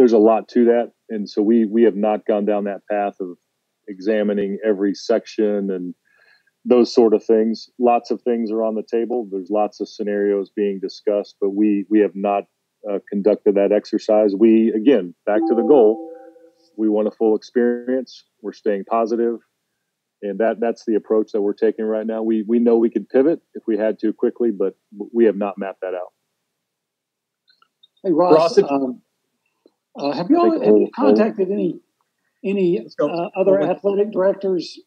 there's a lot to that. And so we have not gone down that path of examining every section and those sort of things. Lots of things are on the table. There's lots of scenarios being discussed, but we have not conducted that exercise. We, again, back to the goal, we want a full experience. We're staying positive, and that's the approach that we're taking right now. We know we could pivot if we had to quickly, but we have not mapped that out. Hey, Ross, have you contacted any other athletic directors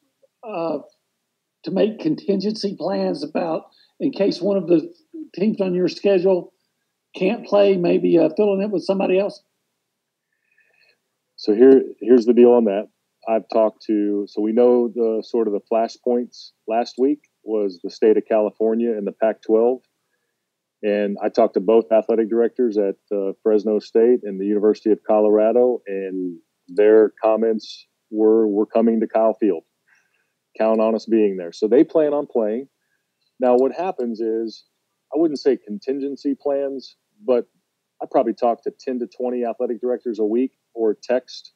to make contingency plans about in case one of the teams on your schedule can't play, maybe filling it with somebody else? So here's the deal on that. I've talked to, so we know the sort of the flashpoints last week was the state of California and the Pac-12. And I talked to both athletic directors at Fresno State and the University of Colorado, and their comments were, we're coming to Kyle Field. Count on us being there. So they plan on playing. Now, what happens is, I wouldn't say contingency plans, but I probably talk to 10 to 20 athletic directors a week or text,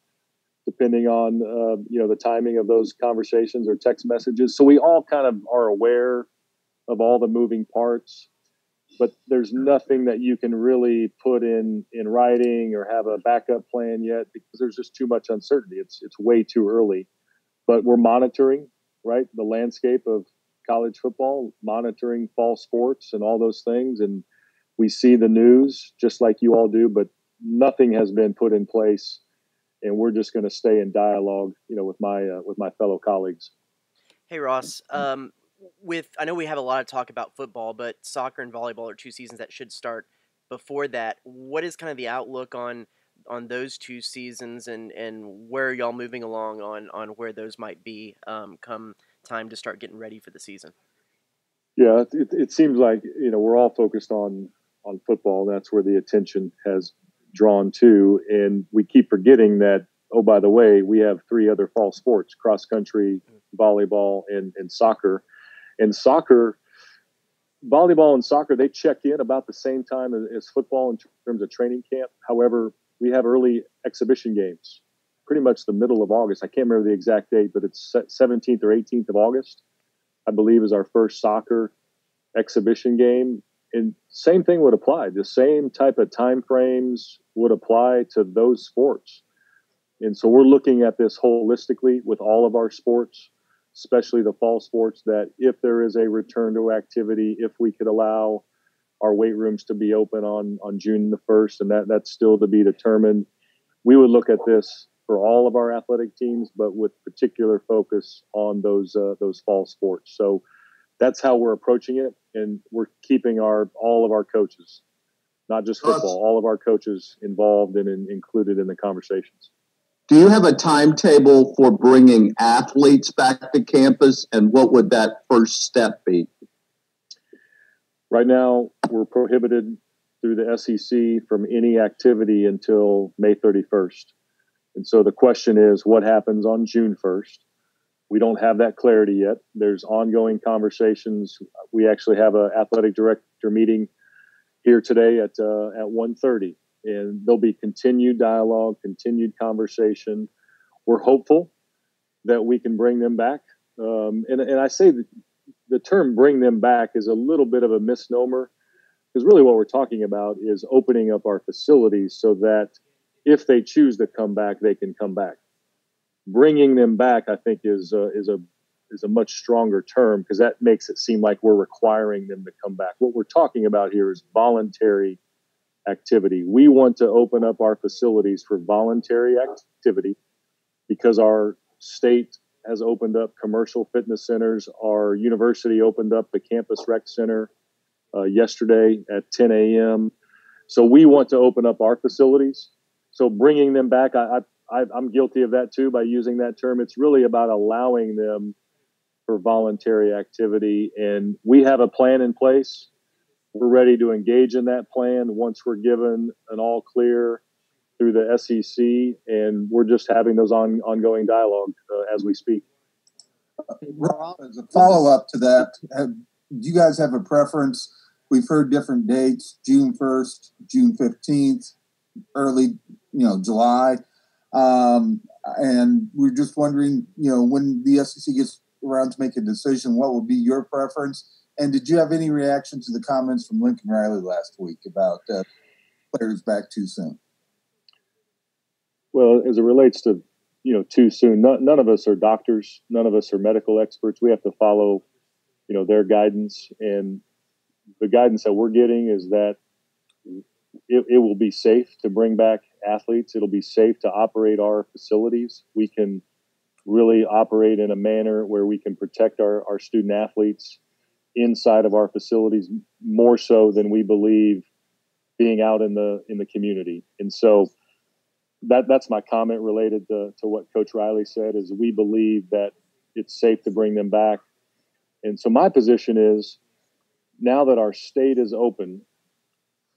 depending on the timing of those conversations or text messages. So we all kind of are aware of all the moving parts, but there's nothing that you can really put in writing or have a backup plan yet because there's just too much uncertainty. It's way too early, but we're monitoring, right, the landscape of college football, monitoring fall sports and all those things. And we see the news just like you all do, but nothing has been put in place. And we're just going to stay in dialogue, with my fellow colleagues. Hey, Ross, I know we have a lot of talk about football, but soccer and volleyball are two seasons that should start before that. What is kind of the outlook on those two seasons, and where are y'all moving along on where those might be come time to start getting ready for the season? Yeah, it seems like, we're all focused on football. That's where the attention has drawn to. And we keep forgetting that, oh, by the way, we have 3 other fall sports: cross country, volleyball, and soccer. And volleyball and soccer, they check in about the same time as football in terms of training camp. However, we have early exhibition games, pretty much the middle of August. I can't remember the exact date, but it's 17th or 18th of August, I believe, is our first soccer exhibition game. And same thing would apply. The same type of time frames would apply to those sports. And so we're looking at this holistically with all of our sports, especially the fall sports, that if there is a return to activity, if we could allow our weight rooms to be open on June the 1st, and that's still to be determined, we would look at this for all of our athletic teams, but with particular focus on those fall sports. So that's how we're approaching it, and we're keeping all of our coaches, not just football, all of our coaches involved and included in the conversations. Do you have a timetable for bringing athletes back to campus, and what would that first step be? Right now, we're prohibited through the SEC from any activity until May 31st. And so the question is, what happens on June 1st? We don't have that clarity yet. There's ongoing conversations. We actually have an athletic director meeting here today at 1:30. And there'll be continued dialogue, continued conversation. We're hopeful that we can bring them back. And I say that the term "bring them back" is a little bit of a misnomer, because really what we're talking about is opening up our facilities so that if they choose to come back, they can come back. Bringing them back, I think, is a much stronger term, because that makes it seem like we're requiring them to come back. What we're talking about here is voluntary activity. We want to open up our facilities for voluntary activity because our state has opened up commercial fitness centers. Our university opened up the campus rec center yesterday at 10 a.m. So we want to open up our facilities. So bringing them back, I'm guilty of that too by using that term. It's really about allowing them for voluntary activity. And we have a plan in place. We're ready to engage in that plan once we're given an all clear through the SEC, and we're just having those ongoing dialogue as we speak. Rob, as a follow-up to that, do you guys have a preference? We've heard different dates: June 1st, June 15th, early July. And we're just wondering, when the SEC gets around to make a decision, what will be your preference? And did you have any reaction to the comments from Lincoln Riley last week about players back too soon? Well, as it relates to, too soon, none of us are doctors. None of us are medical experts. We have to follow, their guidance. And the guidance that we're getting is that it will be safe to bring back athletes. It'll be safe to operate our facilities. We can really operate in a manner where we can protect our student athletes inside of our facilities more so than we believe being out in the community. And so that's my comment related to what Coach Riley said, is we believe that it's safe to bring them back. And so my position is, now that our state is open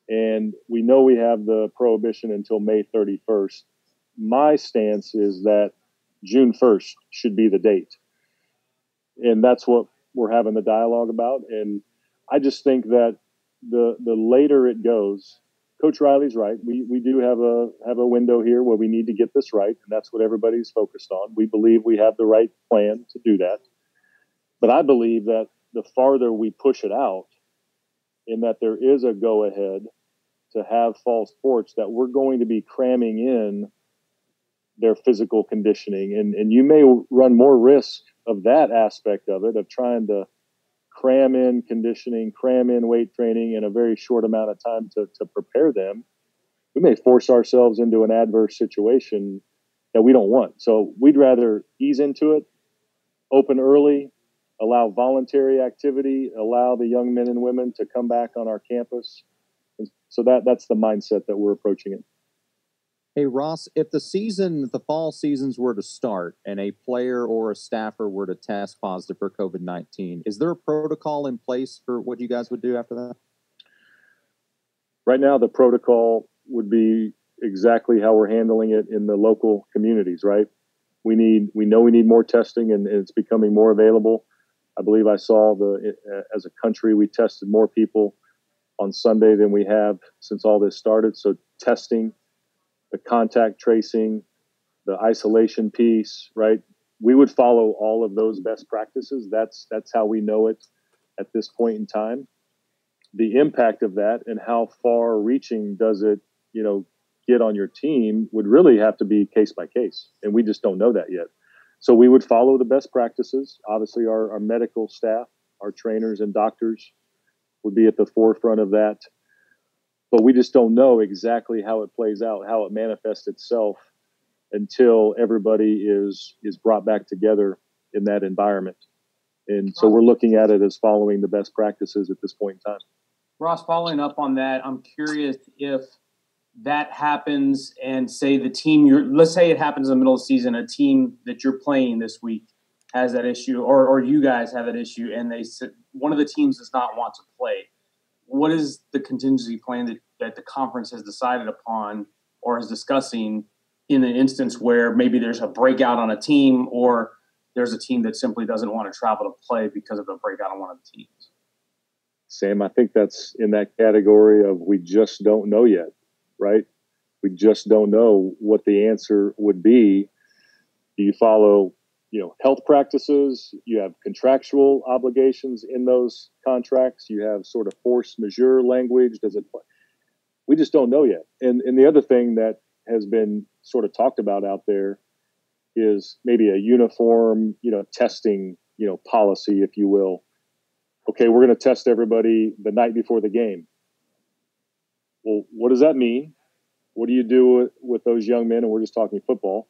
and we know we have the prohibition until May 31st, my stance is that June 1st should be the date. And that's what we're having the dialogue about. And I just think that the later it goes, Coach Riley's right. We do have a window here where we need to get this right, and that's what everybody's focused on. We believe we have the right plan to do that. But I believe that the farther we push it out, in that there is a go-ahead to have fall sports, that we're going to be cramming in their physical conditioning. And you may run more risk of that aspect of it, of trying to cram in conditioning, cram in weight training in a very short amount of time to prepare them. We may force ourselves into an adverse situation that we don't want. So we'd rather ease into it, open early, allow voluntary activity, allow the young men and women to come back on our campus. And so that's the mindset that we're approaching it. Hey, Ross, if the fall seasons were to start and a player or a staffer were to test positive for COVID-19, is there a protocol in place for what you guys would do after that? Right now, the protocol would be exactly how we're handling it in the local communities, right? We know we need more testing, and it's becoming more available. I believe I saw as a country, we tested more people on Sunday than we have since all this started. So testing, the contact tracing, the isolation piece, right? We would follow all of those best practices. That's how we know it at this point in time. The impact of that and how far reaching does it, get on your team would really have to be case by case. And we just don't know that yet. So we would follow the best practices. Obviously our medical staff, our trainers and doctors would be at the forefront of that. But we just don't know exactly how it plays out, how it manifests itself until everybody is brought back together in that environment. And so we're looking at it as following the best practices at this point in time. Ross, following up on that, I'm curious if that happens and say the team let's say it happens in the middle of the season, a team that you're playing this week has that issue, or you guys have that issue, and one of the teams does not want to play. What is the contingency plan that the conference has decided upon or is discussing in an instance where maybe there's a breakout on a team, or there's a team that simply doesn't want to travel to play because of a breakout on one of the teams? Sam, I think that's in that category of we just don't know yet, right? We just don't know what the answer would be. Do you follow, health practices? You have contractual obligations in those contracts. You have sort of force majeure language. We just don't know yet. And the other thing that has been sort of talked about out there is maybe a uniform, testing, policy, if you will. Okay, we're going to test everybody the night before the game. Well, what does that mean? What do you do with those young men? And we're just talking football.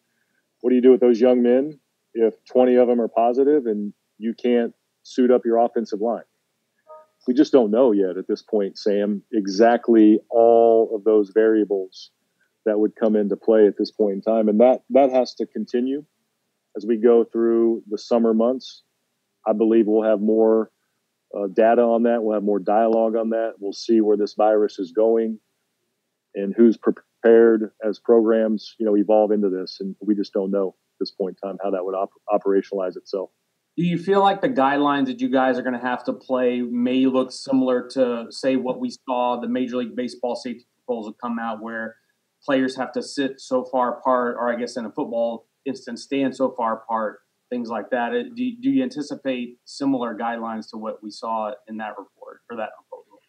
What do you do with those young men if 20 of them are positive and you can't suit up your offensive line? We just don't know yet at this point, Sam, exactly all of those variables that would come into play at this point in time. And that has to continue as we go through the summer months. I believe we'll have more data on that. We'll have more dialogue on that. We'll see where this virus is going and who's prepared as programs, evolve into this. And we just don't know at this point in time how that would operationalize itself. Do you feel like the guidelines that you guys are going to have to play may look similar to, say, what we saw the Major League Baseball safety proposal come out, where players have to sit so far apart, or I guess in a football instance, stand so far apart, things like that. Do you anticipate similar guidelines to what we saw in that report or that proposal?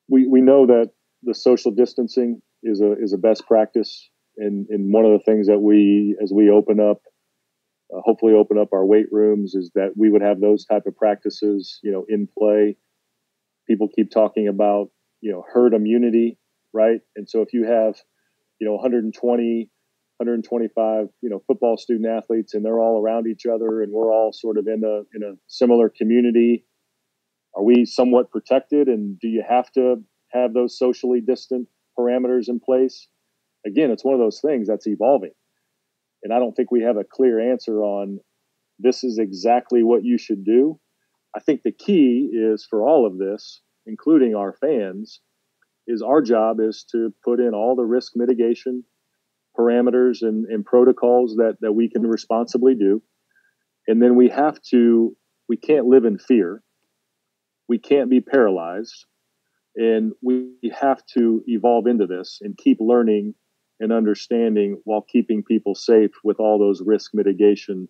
We know that the social distancing is a best practice, and one of the things that as we open up, hopefully open up our weight rooms, is that we would have those type of practices, in play. People keep talking about, herd immunity, right? And so if you have, 120, 125, football student athletes, and they're all around each other, and we're all sort of in a similar community, are we somewhat protected? And do you have to have those socially distant parameters in place? Again, it's one of those things that's evolving. And I don't think we have a clear answer on this is exactly what you should do. I think the key is for all of this, including our fans, is our job is to put in all the risk mitigation parameters and protocols that we can responsibly do. And then we can't live in fear. We can't be paralyzed. And we have to evolve into this and keep learning and understanding while keeping people safe with all those risk mitigation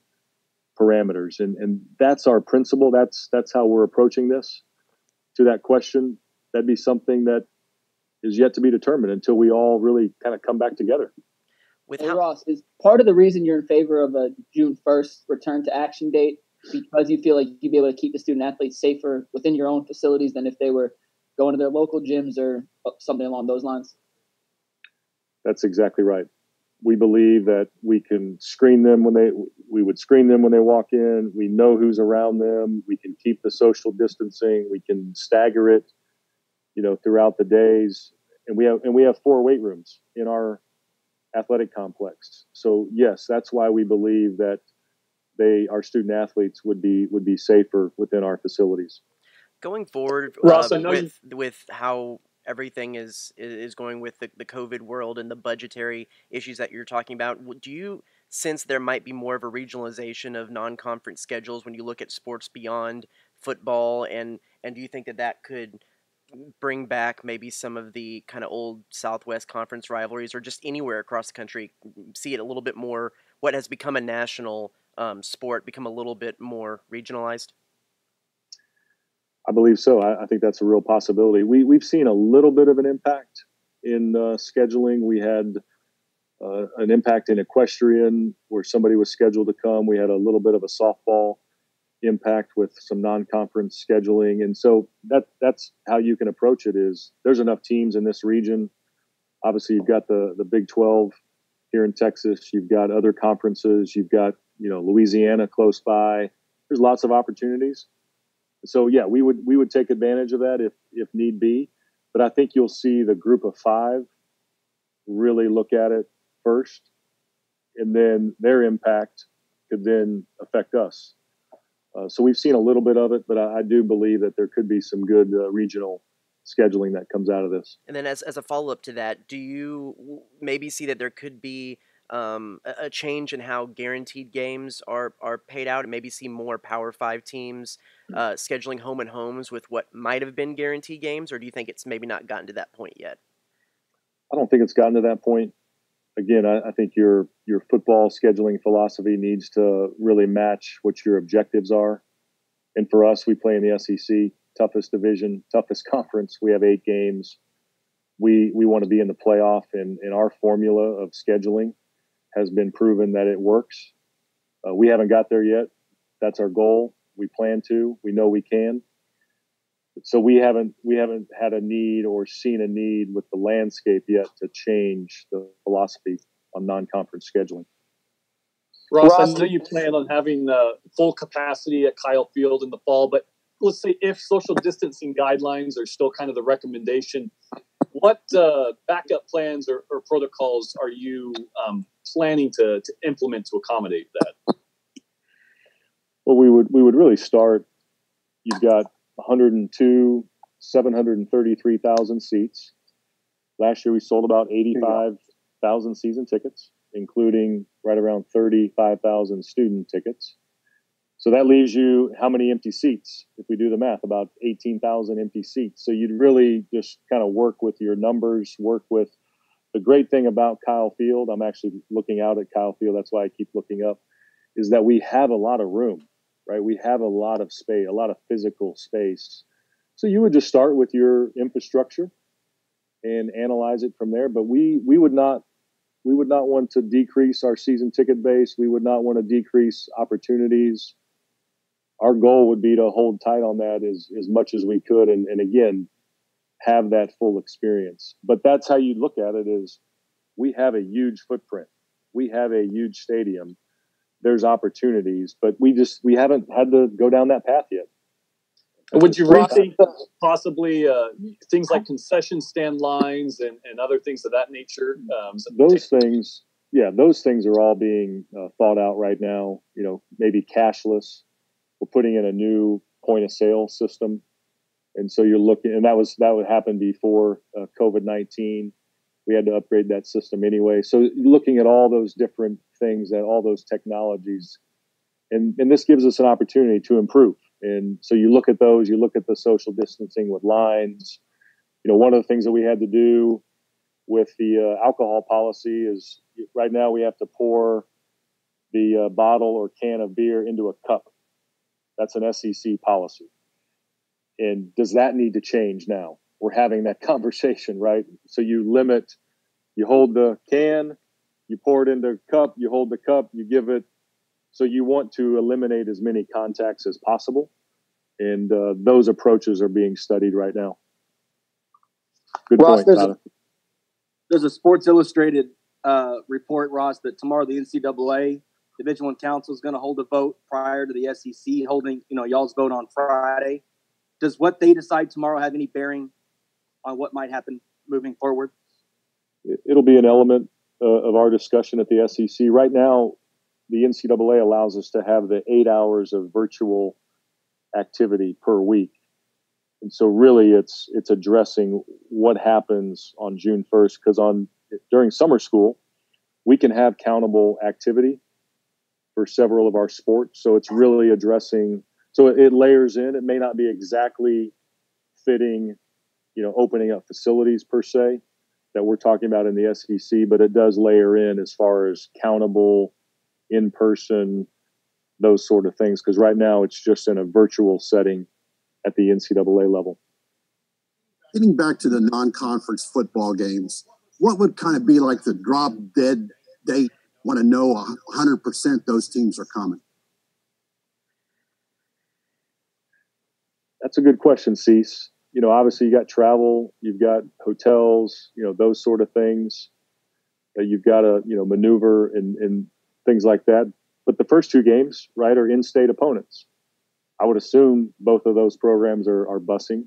parameters. And that's our principle. That's how we're approaching this. To that question, that'd be something that is yet to be determined until we all really kind of come back together. Ross, is part of the reason you're in favor of a June 1st return to action date because you feel like you'd be able to keep the student athletes safer within your own facilities than if they were going to their local gyms or something along those lines? That's exactly right. We believe that we can screen them we would screen them when they walk in. We know who's around them. We can keep the social distancing. We can stagger it, throughout the days. And we have 4 weight rooms in our athletic complex. So yes, that's why we believe that our student athletes would be safer within our facilities. Going forward, Ross, with how everything is going with the COVID world and the budgetary issues that you're talking about, do you sense there might be more of a regionalization of non-conference schedules when you look at sports beyond football, and do you think that could bring back maybe some of the kind of old Southwest Conference rivalries, or just anywhere across the country, see it a little bit more, what has become a national sport, become a little bit more regionalized? I believe so. I think that's a real possibility. We've seen a little bit of an impact in scheduling. We had an impact in equestrian where somebody was scheduled to come. We had a little bit of a softball impact with some non-conference scheduling. And so that's how you can approach it. Is there's enough teams in this region. Obviously, you've got the Big 12 here in Texas. You've got other conferences. You've got, Louisiana close by. There's lots of opportunities. So yeah, we would take advantage of that if need be. But I think you'll see the group of 5 really look at it first, and then their impact could then affect us. So we've seen a little bit of it, but I do believe that there could be some good regional scheduling that comes out of this. And then as a follow-up to that, do you maybe see that there could be a change in how guaranteed games are paid out, and maybe see more Power 5 teams scheduling home and homes with what might have been guaranteed games, or do you think it's maybe not gotten to that point yet? I don't think it's gotten to that point. Again, I think your football scheduling philosophy needs to really match what your objectives are. And for us, we play in the SEC, toughest division, toughest conference. We have 8 games. We want to be in the playoff, and our formula of scheduling has been proven that it works. We haven't got there yet. That's our goal. We plan to. We know we can. So we haven't had a need or seen a need with the landscape yet to change the philosophy on non-conference scheduling. Ross, I know you plan on having full capacity at Kyle Field in the fall, but let's say if social distancing guidelines are still kind of the recommendation, what backup plans or protocols are you planning to implement to accommodate that? Well, we would really start. You've got 733,000 seats. Last year we sold about 85,000 season tickets, including right around 35,000 student tickets. So that leaves you how many empty seats? If we do the math, about 18,000 empty seats. So you'd really just kind of work with your numbers, work with the great thing about Kyle Field, I'm actually looking out at Kyle Field. That's why I keep looking up, is that we have a lot of room, right? We have a lot of space, a lot of physical space. So you would just start with your infrastructure and analyze it from there. But we would not want to decrease our season ticket base. We would not want to decrease opportunities. Our goal would be to hold tight on that as much as we could. And again, have that full experience. But that's how you look at it, is we have a huge footprint. We have a huge stadium. There's opportunities, but we haven't had to go down that path yet. And would you rethink possibly things like concession stand lines and other things of that nature? Those things are all being thought out right now. Maybe cashless. We're putting in a new point of sale system, and so you're looking, and that would happen before COVID-19. We had to upgrade that system anyway. So looking at all those different things, and all those technologies, and this gives us an opportunity to improve. And so you look at those, you look at the social distancing with lines. One of the things that we had to do with the alcohol policy is right now we have to pour the bottle or can of beer into a cup. That's an SEC policy. And does that need to change now? We're having that conversation, right? So you hold the can, you pour it into a cup, you hold the cup, you give it. So you want to eliminate as many contacts as possible. And those approaches are being studied right now. Good Ross, point, Tyler. There's a Sports Illustrated report, Ross, that tomorrow the NCAA Division I Council is going to hold a vote prior to the SEC holding, y'all's vote on Friday. Does what they decide tomorrow have any bearing on what might happen moving forward? It'll be an element of our discussion at the SEC. Right now, the NCAA allows us to have the 8 hours of virtual activity per week. And so really it's addressing what happens on June 1st, because during summer school, we can have countable activity for several of our sports. So it's really addressing, so it layers in. It may not be exactly fitting, opening up facilities per se that we're talking about in the SEC, but it does layer in as far as countable, in person, those sort of things. Because right now it's just in a virtual setting at the NCAA level. Getting back to the non-conference football games, what would kind of be like the drop dead date? Want to know 100% those teams are coming? That's a good question, Cease. Obviously you got travel, you've got hotels, those sort of things that you've got to, maneuver and things like that. But the first two games, right, are in-state opponents. I would assume both of those programs are busing.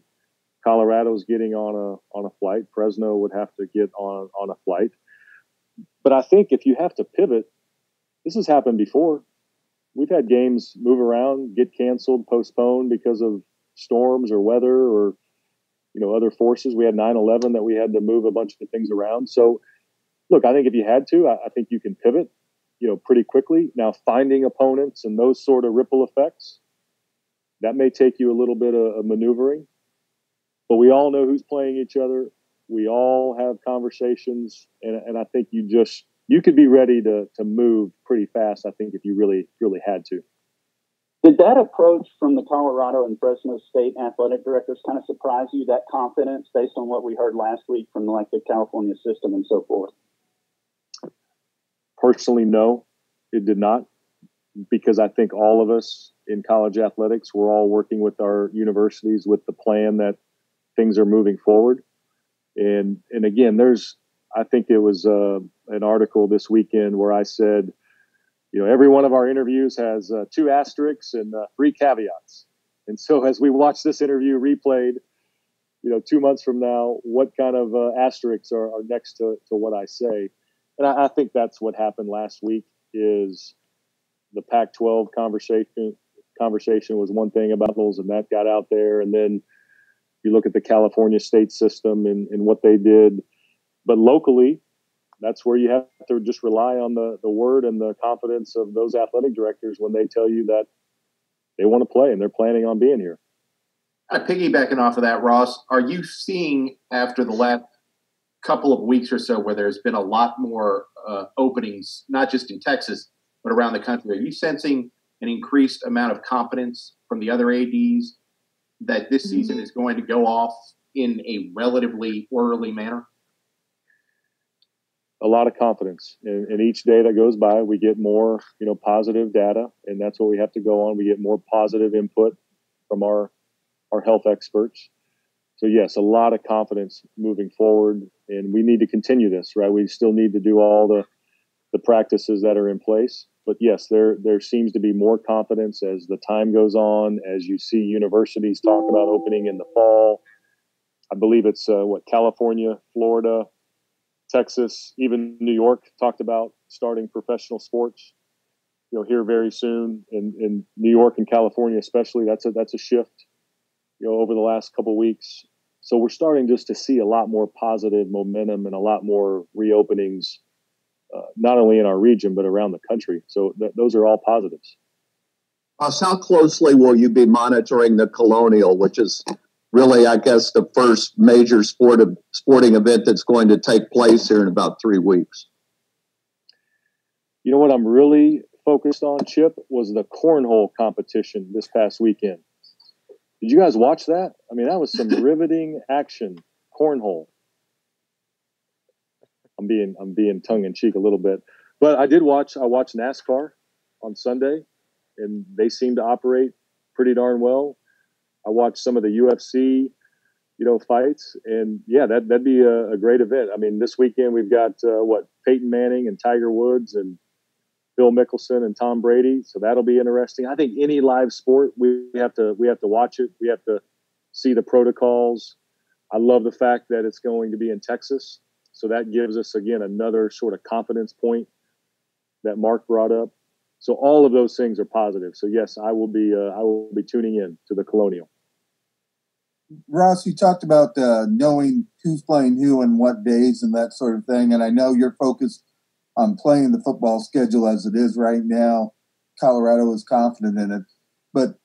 Colorado's getting on a flight. Fresno would have to get on a flight. But I think if you have to pivot, this has happened before. We've had games move around, get canceled, postponed because of storms or weather or other forces. We had 9/11 that we had to move a bunch of things around. So, look, I think if you had to, I think you can pivot, pretty quickly. Now, finding opponents and those sort of ripple effects, that may take you a little bit of maneuvering. But we all know who's playing each other. We all have conversations, and I think you could be ready to move pretty fast, I think, if you really, really had to. Did that approach from the Colorado and Fresno State athletic directors kind of surprise you, that confidence based on what we heard last week from the California system and so forth? Personally, no, it did not, because I think all of us in college athletics, we're all working with our universities with the plan that things are moving forward. And again, I think it was an article this weekend where I said, every one of our interviews has 2 asterisks and 3 caveats. And so as we watch this interview replayed, 2 months from now, what kind of asterisks are next to what I say? And I think that's what happened last week. Is the Pac-12 conversation was one thing about those, and that got out there. And then you look at the California state system and what they did. But locally, that's where you have to just rely on the word and the confidence of those athletic directors when they tell you that they want to play and they're planning on being here. Piggybacking off of that, Ross, are you seeing after the last couple of weeks or so where there's been a lot more openings, not just in Texas, but around the country. Are you sensing an increased amount of confidence from the other ADs that this season is going to go off in a relatively orderly manner? A lot of confidence. And each day that goes by, we get more, positive data, and that's what we have to go on. We get more positive input from our health experts. So yes, a lot of confidence moving forward, and we need to continue this, right? We still need to do all the practices that are in place. But yes, there seems to be more confidence as the time goes on, as you see universities talk about opening in the fall. I believe it's California, Florida, Texas, even New York talked about starting professional sports, here very soon. In New York and California especially, that's a shift, over the last couple of weeks. So we're starting just to see a lot more positive momentum and a lot more reopenings, not only in our region, but around the country. So those are all positives. How closely will you be monitoring the Colonial, which is really, I guess, the first major sporting event that's going to take place here in about 3 weeks? You know what I'm really focused on, Chip, was the Cornhole competition this past weekend. Did you guys watch that? I mean, that was some riveting action. Cornhole. I'm being tongue in cheek a little bit, but I watched NASCAR on Sunday, and they seem to operate pretty darn well. I watched some of the UFC, fights, and yeah, that'd be a great event. I mean, this weekend we've got Peyton Manning and Tiger Woods and Phil Mickelson and Tom Brady, so that'll be interesting. I think any live sport, we have to watch it. We have to see the protocols. I love the fact that it's going to be in Texas, so that gives us again another sort of confidence point that Mark brought up. So all of those things are positive. So yes, I will be tuning in to the Colonial. Ross, you talked about knowing who's playing who and what days and that sort of thing, and I know you're focused on playing the football schedule as it is right now. Colorado is confident in it, but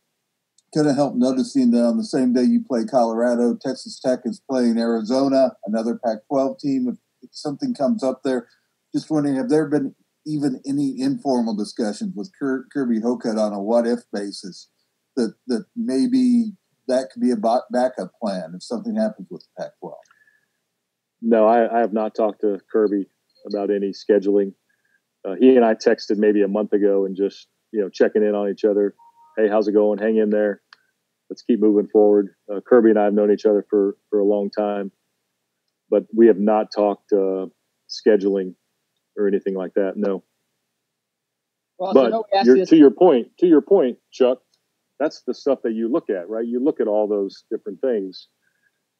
couldn't help noticing that on the same day you play Colorado, Texas Tech is playing Arizona, another Pac-12 team. If something comes up there, just wondering, have there been even any informal discussions with Kirby Hocutt on a what-if basis that maybe that could be a backup plan if something happens with the Pac-12? No, I have not talked to Kirby about any scheduling. He and I texted maybe a month ago and just, checking in on each other. Hey, how's it going? Hang in there. Let's keep moving forward. Kirby and I have known each other for a long time, but we have not talked scheduling or anything like that. No. Ross, but to your point, Chuck, that's the stuff that you look at, right? You look at all those different things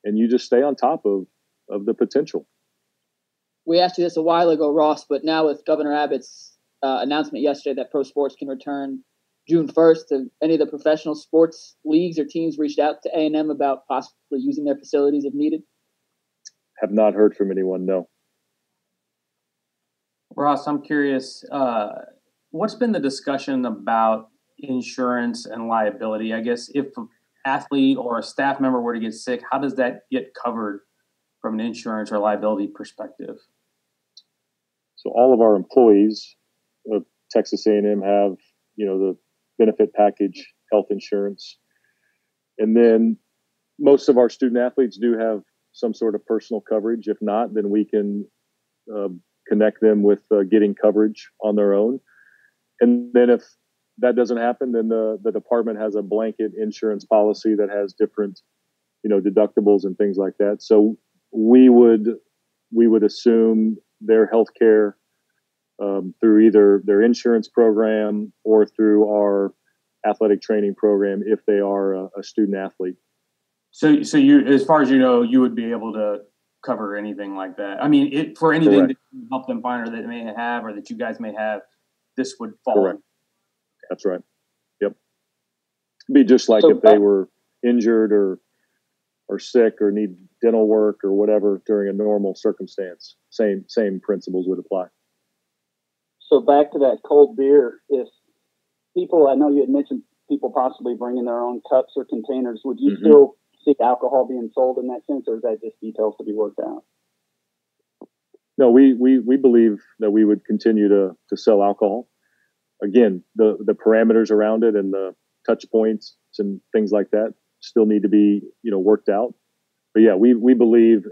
and you just stay on top of the potential. We asked you this a while ago, Ross, but now with Governor Abbott's announcement yesterday that pro sports can return June 1st, have any of the professional sports leagues or teams reached out to A&M about possibly using their facilities if needed? Have not heard from anyone, no. Ross, I'm curious, what's been the discussion about insurance and liability? I guess if an athlete or a staff member were to get sick, how does that get covered from an insurance or liability perspective? So all of our employees of Texas A&M have, the benefit package, health insurance. And then most of our student athletes do have some sort of personal coverage. If not, then we can connect them with getting coverage on their own. And then if that doesn't happen, then the department has a blanket insurance policy that has different, deductibles and things like that. So we would assume their health care through either their insurance program or through our athletic training program if they are a student athlete. So you, as far as you know, you would be able to cover anything like that. I mean, for anything Correct. that you help them find or that they may have or that you guys may have, this would fall. Correct. That's right. Yep. It'd be just like if they were injured or sick or need dental work or whatever during a normal circumstance. Same principles would apply. So back to that cold beer, if people, I know you had mentioned people possibly bringing their own cups or containers, would you still see alcohol being sold in that sense, or is that just details to be worked out? No, we believe that we would continue to sell alcohol. Again, the parameters around it and the touch points and things like that still need to be, worked out. But yeah, we believe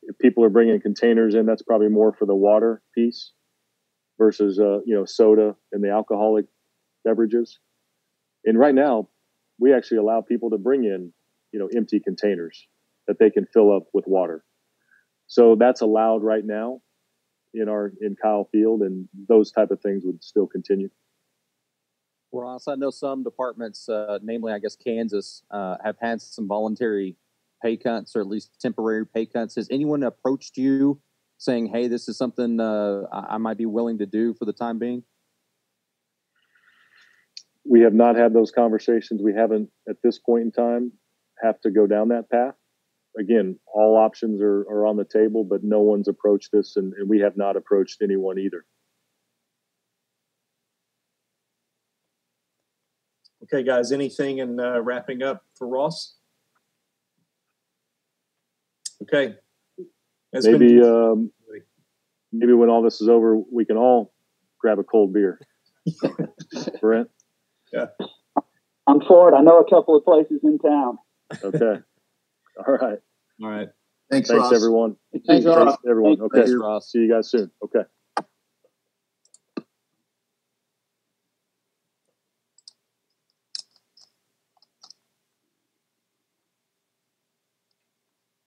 if people are bringing containers in, that's probably more for the water piece versus, soda and the alcoholic beverages. And right now, we actually allow people to bring in, empty containers that they can fill up with water. So that's allowed right now in Kyle Field, and those type of things would still continue. Ross, I know some departments, namely, I guess, Kansas, have had some voluntary pay cuts or at least temporary pay cuts. Has anyone approached you saying, hey, this is something I might be willing to do for the time being? We have not had those conversations. We haven't, at this point in time, have to go down that path. Again, all options are on the table, but no one's approached this, and we have not approached anyone either. Okay, guys, anything in wrapping up for Ross? Okay. Maybe when all this is over, we can all grab a cold beer. Brent? Yeah. I'm for it. I know a couple of places in town. Okay. All right. All right. Thanks Ross. Everyone. Thanks, Ross. Everyone. Okay. Thanks, Ross. See you guys soon.